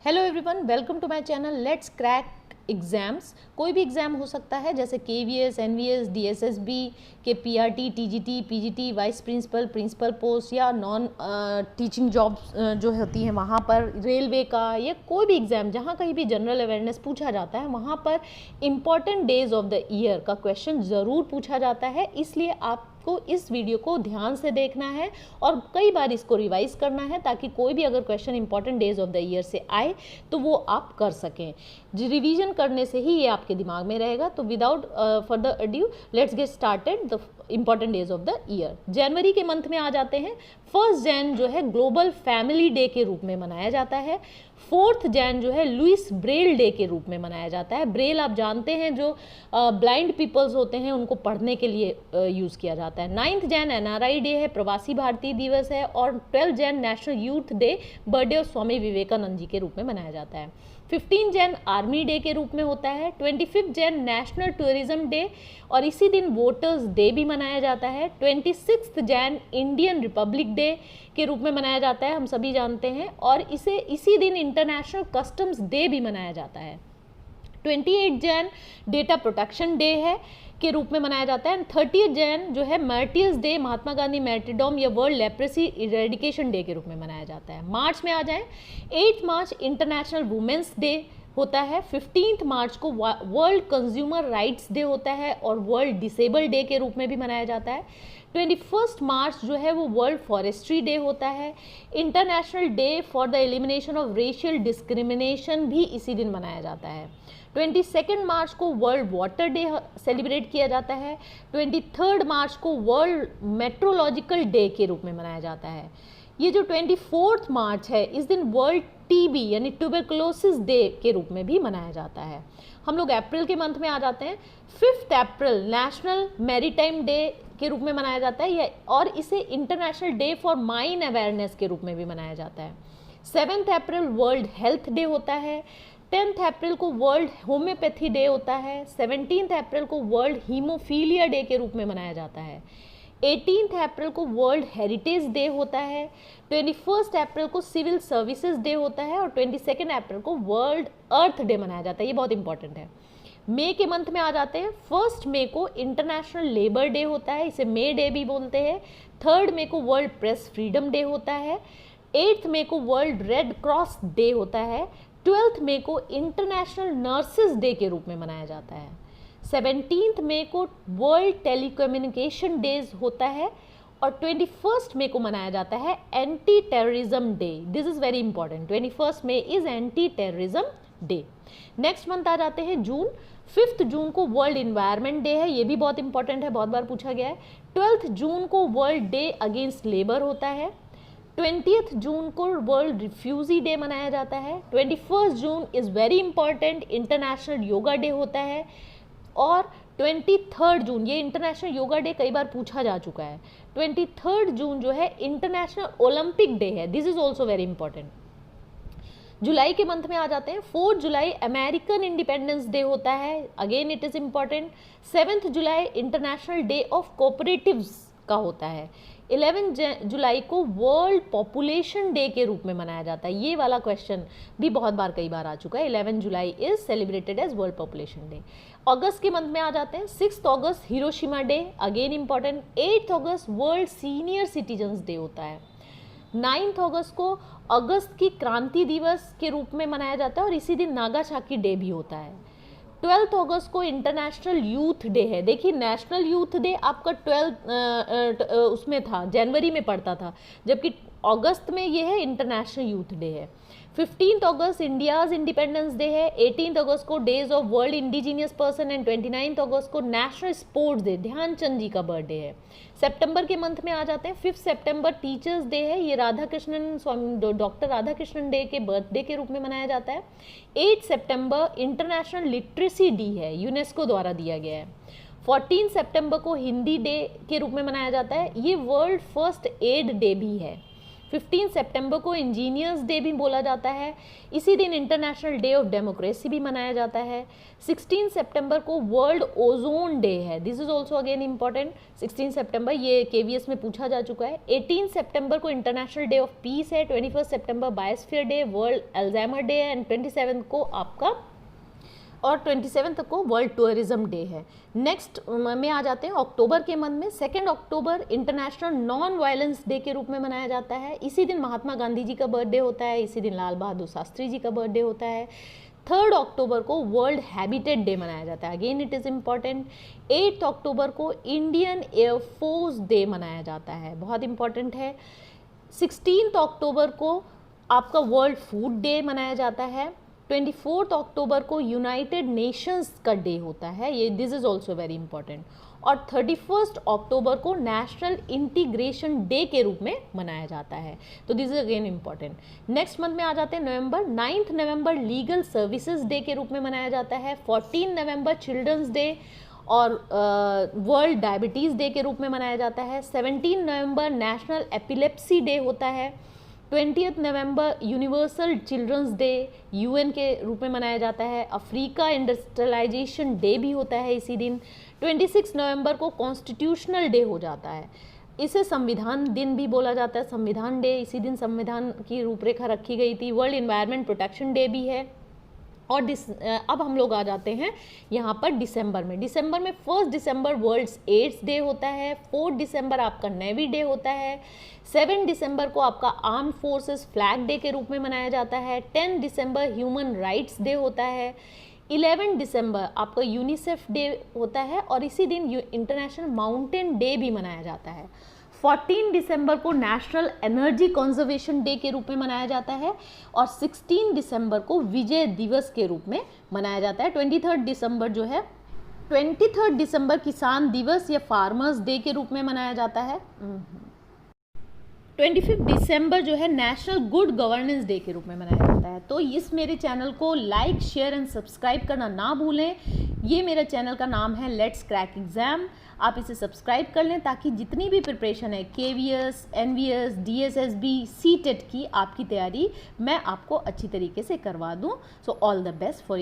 Hello everyone, welcome to my channel let's crack exams. कोई भी exam हो सकता है, जैसे KVS, NVS, DSSB के PRT, TGT, PGT, vice principal, principal post या नॉन टीचिंग जॉब्स जो होती हैं वहाँ पर, रेलवे का या कोई भी एग्ज़ाम जहाँ कहीं भी जनरल अवेयरनेस पूछा जाता है वहाँ पर important days of the year का क्वेश्चन ज़रूर पूछा जाता है। इसलिए आपको इस वीडियो को ध्यान से देखना है और कई बार इसको रिवाइज करना है, ताकि कोई भी अगर question important days of the year से आए तो वो आप कर सकें। रिवीजन करने से ही ये आपके दिमाग में रहेगा। तो without further adieu let's get started the important days of the year. जनवरी के मंथ में आ जाते हैं। 1 जैन जो है ग्लोबल फैमिली डे के रूप में मनाया जाता है। 4 जैन जो है लुइस ब्रेल डे के रूप में मनाया जाता है। ब्रेल आप जानते हैं, जो ब्लाइंड पीपल्स होते हैं उनको पढ़ने के लिए यूज़ किया जाता है। 9 जैन NRI डे है, प्रवासी भारतीय दिवस है। और 12 Jan national youth day, birthday of Swami Vivekananda ji के रूप में मनाया जाता है। 15 जैन आर्मी डे के रूप में होता है। 25 जैन नेशनल टूरिज्म डे और इसी दिन वोटर्स डे भी मनाया जाता है। 26 जैन इंडियन रिपब्लिक डे के रूप में मनाया जाता है, हम सभी जानते हैं। और इसे इसी दिन इंटरनेशनल कस्टम्स डे भी मनाया जाता है। 28 जैन डेटा प्रोटेक्शन डे है के रूप में मनाया जाता है। 30 जैन जो है मार्टियर्स डे, महात्मा गांधी मार्टिरडम या वर्ल्ड लेप्रेसी इरेडिकेशन डे के रूप में मनाया जाता है। मार्च में आ जाएं, 8 मार्च इंटरनेशनल वुमेंस डे होता है। 15 मार्च को वर्ल्ड कंज्यूमर राइट्स डे होता है और वर्ल्ड डिसेबल डे के रूप में भी मनाया जाता है। 21 मार्च जो है वो वर्ल्ड फॉरेस्ट्री डे होता है। International day for the elimination of racial discrimination भी इसी दिन मनाया जाता है। 22 मार्च को वर्ल्ड वाटर डे सेलिब्रेट किया जाता है। 23 मार्च को वर्ल्ड मेट्रोलॉजिकल डे के रूप में मनाया जाता है। ये जो 24 मार्च है, इस दिन वर्ल्ड TB यानी ट्यूबरकुलोसिस डे के रूप में भी मनाया जाता है। हम लोग अप्रैल के मंथ में आ जाते हैं। 5 अप्रैल नेशनल मैरीटाइम डे के रूप में मनाया जाता है, और इसे international day for mine awareness के रूप में भी मनाया जाता है। 7 अप्रैल वर्ल्ड हेल्थ डे होता है। 10 अप्रैल को वर्ल्ड होम्योपैथी डे होता है। 17 अप्रैल को वर्ल्ड हीमोफीलिया डे के रूप में मनाया जाता है। 18 अप्रैल को वर्ल्ड हेरिटेज डे होता है। 21 अप्रैल को सिविल सर्विसेज डे होता है और 22 अप्रैल को वर्ल्ड अर्थ डे मनाया जाता है। ये बहुत इंपॉर्टेंट है। मई के मंथ में आ जाते हैं। 1 मई को इंटरनेशनल लेबर डे होता है, इसे मे डे भी बोलते हैं। 3 मई को वर्ल्ड प्रेस फ्रीडम डे होता है। 8 मई को वर्ल्ड रेड क्रॉस डे होता है। 12 मई को इंटरनेशनल नर्सेज डे के रूप में मनाया जाता है। 17 मई को वर्ल्ड टेलीकम्युनिकेशन डेज होता है और 21 मई को मनाया जाता है anti terrorism day. This is very important. 21 May is anti terrorism day. Next month आ जाते हैं जून। 5 जून को वर्ल्ड इन्वायरमेंट डे है, ये भी बहुत इंपॉर्टेंट है, बहुत बार पूछा गया है। 12 जून को वर्ल्ड डे अगेंस्ट लेबर होता है। 20 जून को वर्ल्ड रिफ्यूजी डे मनाया जाता है। 21 June is very important, international yoga day होता है। और 23 जून, ये इंटरनेशनल योगा डे कई बार पूछा जा चुका है। 23 जून जो है इंटरनेशनल ओलंपिक डे है। This is also very important. जुलाई के मंथ में आ जाते हैं। 4 जुलाई अमेरिकन इंडिपेंडेंस डे होता है, again it is important. 7 July international day of cooperatives का होता है। 11 जुलाई को वर्ल्ड पॉपुलेशन डे के रूप में मनाया जाता है। ये वाला क्वेश्चन भी बहुत बार कई बार आ चुका है। 11 July is celebrated as world population day. अगस्त के मंथ में आ जाते हैं। 6 August Hiroshima day, again important. 8 August world senior citizens day होता है। 9 अगस्त को अगस्त की क्रांति दिवस के रूप में मनाया जाता है और इसी दिन नागासाकी डे भी होता है। 12 अगस्त को इंटरनेशनल यूथ डे है। देखिए, नेशनल यूथ डे आपका 12 उसमें था, जनवरी में पड़ता था, जबकि अगस्त में ये है इंटरनेशनल यूथ डे है। 15 अगस्त इंडियाज़ इंडिपेंडेंस डे है। 18 अगस्त को days of world indigenous person and 29 अगस्त को नेशनल स्पोर्ट्स डे, ध्यानचंद जी का बर्थडे है। सितंबर के मंथ में आ जाते हैं। 5 सितंबर टीचर्स डे है, ये राधा कृष्णन स्वामी डॉक्टर राधा कृष्णन डे के बर्थडे के रूप में मनाया जाता है। 8 सितंबर इंटरनेशनल लिटरेसी डे है, यूनेस्को द्वारा दिया गया है। 14 सितंबर को हिंदी डे के रूप में मनाया जाता है, ये वर्ल्ड फर्स्ट एड डे भी है। 15 सितंबर को इंजीनियर्स डे भी बोला जाता है। इसी दिन इंटरनेशनल डे ऑफ डेमोक्रेसी भी मनाया जाता है। 16 सितंबर को वर्ल्ड ओजोन डे है, this is also again important. 16 सितंबर ये KVS में पूछा जा चुका है। 18 सितंबर को इंटरनेशनल डे ऑफ पीस है। 21 September biosphere day, world Alzheimer day है, एंड 27 को आपका और 27 तक को वर्ल्ड टूरिज्म डे है। नेक्स्ट में आ जाते हैं अक्टूबर के मंथ में। 2 October international non violence day के रूप में मनाया जाता है। इसी दिन महात्मा गांधी जी का बर्थडे होता है, इसी दिन लाल बहादुर शास्त्री जी का बर्थडे होता है। 3 अक्टूबर को वर्ल्ड हैबिटेट डे मनाया जाता है, अगेन इट इज़ इम्पॉर्टेंट। 8 अक्टूबर को इंडियन एयरफोर्स डे मनाया जाता है, बहुत इंपॉर्टेंट है। 16 अक्टूबर को आपका वर्ल्ड फूड डे मनाया जाता है। 24 अक्टूबर को यूनाइटेड नेशंस का डे होता है, ये this is also very important. और 31 अक्टूबर को नेशनल इंटीग्रेशन डे के रूप में मनाया जाता है, तो this is again important. Next month में आ जाते हैं नवंबर। 9 नवंबर लीगल सर्विसेज डे के रूप में मनाया जाता है। 14 नवंबर चिल्ड्रंस डे और वर्ल्ड डायबिटीज़ डे के रूप में मनाया जाता है। 17 नवंबर नेशनल एपिलेप्सी डे होता है। 20 नवंबर यूनिवर्सल चिल्ड्रंस डे UN के रूप में मनाया जाता है। अफ्रीका इंडस्ट्रियलाइजेशन डे भी होता है इसी दिन। 26 नवंबर को कॉन्स्टिट्यूशनल डे हो जाता है, इसे संविधान दिन भी बोला जाता है, संविधान डे, इसी दिन संविधान की रूपरेखा रखी गई थी। वर्ल्ड इन्वायरमेंट प्रोटेक्शन डे भी है। और अब हम लोग आ जाते हैं यहाँ पर दिसंबर में। 1 दिसंबर वर्ल्ड एड्स डे होता है। 4 दिसंबर आपका नेवी डे होता है। 7 दिसंबर को आपका आर्म फोर्सेस फ्लैग डे के रूप में मनाया जाता है। 10 दिसंबर ह्यूमन राइट्स डे होता है। 11 दिसंबर आपका यूनिसेफ डे होता है और इसी दिन इंटरनेशनल माउंटेन डे भी मनाया जाता है। 14 दिसंबर को नेशनल एनर्जी कंजर्वेशन डे के रूप में मनाया जाता है और 16 दिसंबर को विजय दिवस के रूप में मनाया जाता है। 23 दिसंबर जो है 23 दिसंबर किसान दिवस या फार्मर्स डे के रूप में मनाया जाता है। 25 दिसंबर जो है नेशनल गुड गवर्नेंस डे के रूप में मनाया जाता है। तो इस मेरे चैनल को लाइक, शेयर एंड सब्सक्राइब करना ना भूलें। ये मेरा चैनल का नाम है लेट्स क्रैक एग्जाम, आप इसे सब्सक्राइब कर लें ताकि जितनी भी प्रिपरेशन है KVS, NVS, DSSB, CTET की आपकी तैयारी मैं आपको अच्छी तरीके से करवा दूँ। So all the best for